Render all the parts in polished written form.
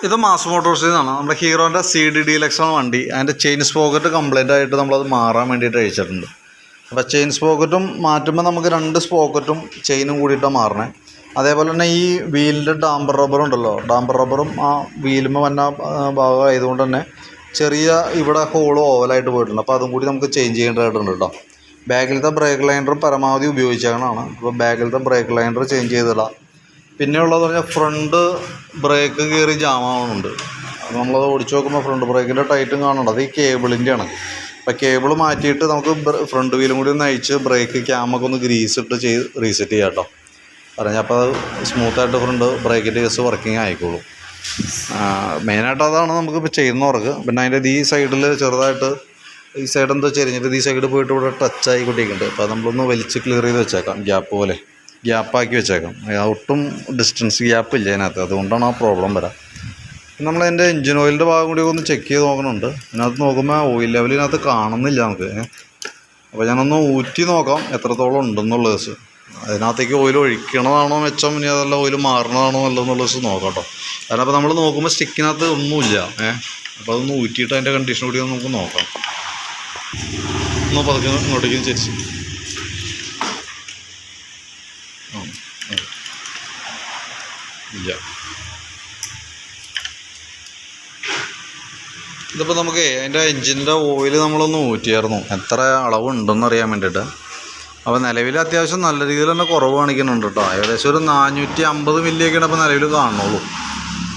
ഇത് മാസ് മോട്ടോഴ്സിൽ നിന്നാണ്. നമ്മുടെ ഹീറോൻ്റെ CD ഡീലക്സ് ആണ് വണ്ടി. അതിൻ്റെ ചെയിൻ സ്പോക്കറ്റ് കംപ്ലൈൻ്റ് ആയിട്ട് നമ്മളത് മാറാൻ വേണ്ടിയിട്ട് അയച്ചിട്ടുണ്ട്. അപ്പോൾ ചെയിൻ സ്പോക്കറ്റും മാറ്റുമ്പോൾ നമുക്ക് 2 സ്പോക്കറ്റും ചെയിനും കൂടിയിട്ടാണ് മാറണേ. അതേപോലെ തന്നെ ഈ വീലിൻ്റെ ഡാമ്പർ റബ്ബർ ഉണ്ടല്ലോ, ഡാമ്പർ റബ്ബറും ആ വീലുമ്പോൾ വന്ന ഭാഗമായതുകൊണ്ട് തന്നെ ചെറിയ ഇവിടെ ഹോള് ഓവലായിട്ട് പോയിട്ടുണ്ട്. അപ്പോൾ അതും കൂടി നമുക്ക് ചേഞ്ച് ചെയ്യേണ്ടതായിട്ടുണ്ട് കേട്ടോ. ബാക്കിലത്തെ ബ്രേക്ക് ലൈനർ പരമാവധി ഉപയോഗിച്ചാണ്. അപ്പോൾ ബാക്കിലത്തെ ബ്രേക്ക് ലൈനർ ചേഞ്ച് ചെയ്തിടാം. പിന്നെയുള്ളതെന്ന് പറഞ്ഞാൽ ഫ്രണ്ട് ബ്രേക്ക് കയറി ജാമാവുന്നുണ്ട്. അപ്പോൾ നമ്മളത് ഓടിച്ച് നോക്കുമ്പോൾ ഫ്രണ്ട് ബ്രേക്കിൻ്റെ ടൈറ്റും കാണുന്നുണ്ട്. അത് ഈ കേബിളിൻ്റെയാണ്. അപ്പോൾ കേബിൾ മാറ്റിയിട്ട് നമുക്ക് ഫ്രണ്ട് വീലും കൂടി ഒന്ന് അയച്ച് ബ്രേക്ക് ക്യാമൊക്കെ ഒന്ന് ഗ്രീസ് ഇട്ട് റീസെറ്റ് ചെയ്യാം കേട്ടോ. പറഞ്ഞാൽ അപ്പോൾ അത് സ്മൂത്തായിട്ട് ഫ്രണ്ട് ബ്രേക്കിൻ്റെ കേസ് വർക്കിംഗ് ആയിക്കോളും. മെയിനായിട്ട് അതാണ് നമുക്കിപ്പോൾ ചെയ്യുന്ന വർക്ക്. പിന്നെ അതിൻ്റെ ഈ സൈഡിൽ ചെറുതായിട്ട് ഈ സൈഡ് എന്തോ ചെരിഞ്ഞിട്ട് ഈ സൈഡ് പോയിട്ട് ഇവിടെ ടച്ചായി കൊണ്ടിരിക്കുന്നുണ്ട്. അപ്പോൾ അത് നമ്മളൊന്ന് വലിച്ച് ക്ലിയർ ചെയ്ത് വെച്ചേക്കാം. ഗ്യാപ്പാക്കി വെച്ചേക്കാം. ഒട്ടും ഡിസ്റ്റൻസ് ഗ്യാപ്പ് ഇല്ല അതിനകത്ത്. അതുകൊണ്ടാണ് ആ പ്രോബ്ലം വരാം. നമ്മളതിൻ്റെ എൻജിൻ ഓയിലിൻ്റെ ഭാഗം കൂടി ഒന്ന് ചെക്ക് ചെയ്ത് നോക്കണുണ്ട്. ഇതിനകത്ത് നോക്കുമ്പോൾ ഓയിൽ ലെവൽ ഇതിനകത്ത് കാണുന്നില്ല നമുക്ക്. അപ്പോൾ ഞാനൊന്ന് ഊറ്റി നോക്കാം എത്രത്തോളം ഉണ്ടെന്നുള്ള ദിവസം. അതിനകത്തേക്ക് ഓയിൽ ഒഴിക്കണതാണോ മെച്ചം, ഇനി അതല്ല ഓയിൽ മാറണതാണോ അല്ലെന്നുള്ള ദിവസം നോക്കാം കേട്ടോ. കാരണം അപ്പോൾ നമ്മൾ നോക്കുമ്പോൾ സ്റ്റിക്കിനകത്ത് ഒന്നുമില്ല. അപ്പോൾ അതൊന്ന് ഊറ്റിയിട്ട് അതിൻ്റെ കണ്ടീഷൻ കൂടി നമുക്ക് നോക്കാം. ഒന്ന് പതുക്കെ ഇങ്ങോട്ടേക്കും ചരിച്ച് ഇല്ല. ഇതിപ്പോൾ നമുക്ക് അതിൻ്റെ എൻജിൻ്റെ ഓയിൽ നമ്മളൊന്ന് ഊറ്റിയായിരുന്നു എത്ര അളവുണ്ടെന്ന് അറിയാൻ വേണ്ടിയിട്ട്. അപ്പോൾ നിലവിൽ അത്യാവശ്യം നല്ല രീതിയിൽ തന്നെ കുറവ് കാണിക്കുന്നുണ്ട് കേട്ടോ. ഏകദേശം ഒരു 450 മില്ലിയൊക്കെയാണ് ഇപ്പോൾ നിലവിൽ കാണുള്ളൂ.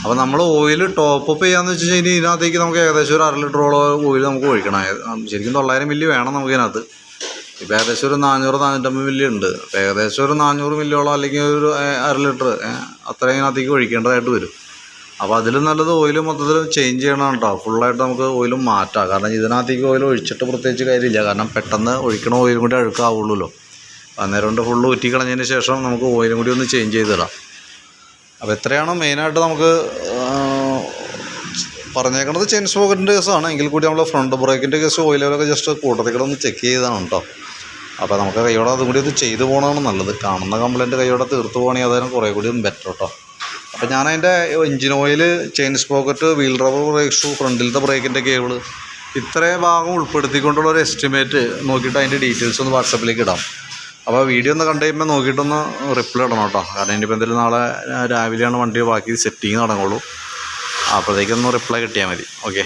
അപ്പോൾ നമ്മൾ ഓയിൽ ടോപ്പ് അപ്പ് ചെയ്യാമെന്ന് വെച്ച് കഴിഞ്ഞാൽ ഇതിനകത്തേക്ക് നമുക്ക് ഏകദേശം ഒരു 1/2 ലിറ്ററോളം ഓയിൽ നമുക്ക് ഒഴിക്കണം. ശരിക്കും 900 മില്ലി വേണം നമുക്ക് ഇതിനകത്ത്. ഇപ്പോൾ ഏകദേശം ഒരു 400-450 മില്ലി ഉണ്ട്. അപ്പോൾ ഏകദേശം ഒരു 400 മില്ലിയോളം അല്ലെങ്കിൽ ഒരു 1/2 ലിറ്റർ അത്രയും ഇതിനകത്തേക്ക് ഒഴിക്കേണ്ടതായിട്ട് വരും. അപ്പോൾ അതിലും നല്ലത് ഓയിൽ മൊത്തത്തിൽ ചേഞ്ച് ചെയ്യണം കേട്ടോ. ഫുള്ളായിട്ട് നമുക്ക് ഓയിലും മാറ്റാം. കാരണം ഇതിനകത്തേക്ക് ഓയിൽ ഒഴിച്ചിട്ട് പ്രത്യേകിച്ച് കാര്യമില്ല. കാരണം പെട്ടെന്ന് ഒഴിക്കണ ഓയിലും കൂടി അഴുക്കാവുള്ളൂ. അന്നേരം കൊണ്ട് ഫുള്ള് ഊറ്റി കളഞ്ഞതിന് ശേഷം നമുക്ക് ഓയിലും കൂടി ഒന്ന് ചേഞ്ച് ചെയ്തിടാം. അപ്പോൾ എത്രയാണോ മെയിനായിട്ട് നമുക്ക് പറഞ്ഞേക്കുന്നത് ചെയിൻ സ്പോക്കറ്റിൻ്റെ കേസാണ്. എങ്കിൽ കൂടി നമ്മൾ ഫ്രണ്ട് ബ്രേക്കിൻ്റെ കേസ് ഓയിൽ ലെവലൊക്കെ ജസ്റ്റ് കൂട്ടത്തിൽ കൂടെ ഒന്ന് ചെക്ക് ചെയ്തതാണ് കേട്ടോ. അപ്പോൾ നമുക്ക് കൈയോടെ അതും കൂടി ഒന്ന് ചെയ്തു പോകണതാണ് നല്ലത്. കാണുന്ന കംപ്ലൈൻറ്റ് കൈയോടെ തീർത്ത് പോകണമെങ്കിൽ അതായത് കുറേ കൂടി ബെറ്റർ കേട്ടോ. അപ്പോൾ ഞാനതിൻ്റെ engine oil, chain sprocket, wheel rubber, brake shoe, ഫ്രണ്ടിലത്തെ ബ്രേക്കിൻ്റെ കേബിള് ഇത്രയും ഭാഗം ഉൾപ്പെടുത്തിക്കൊണ്ടുള്ളൊരു എസ്റ്റിമേറ്റ് നോക്കിയിട്ട് അതിൻ്റെ ഡീറ്റെയിൽസ് ഒന്ന് വാട്സപ്പിലേക്ക് ഇടാം. അപ്പോൾ വീഡിയോ ഒന്ന് കണ്ടു കഴിയുമ്പോൾ നോക്കിയിട്ടൊന്ന് റിപ്ലൈ ഇടണം കേട്ടോ. കാരണം ഇനിയിപ്പോൾ എന്തെങ്കിലും നാളെ രാവിലെയാണ് വണ്ടി ബാക്കി സെറ്റിങ് നടങ്ങുള്ളൂ. അപ്പോഴത്തേക്കൊന്ന് റിപ്ലൈ കിട്ടിയാൽ മതി. ഓക്കെ.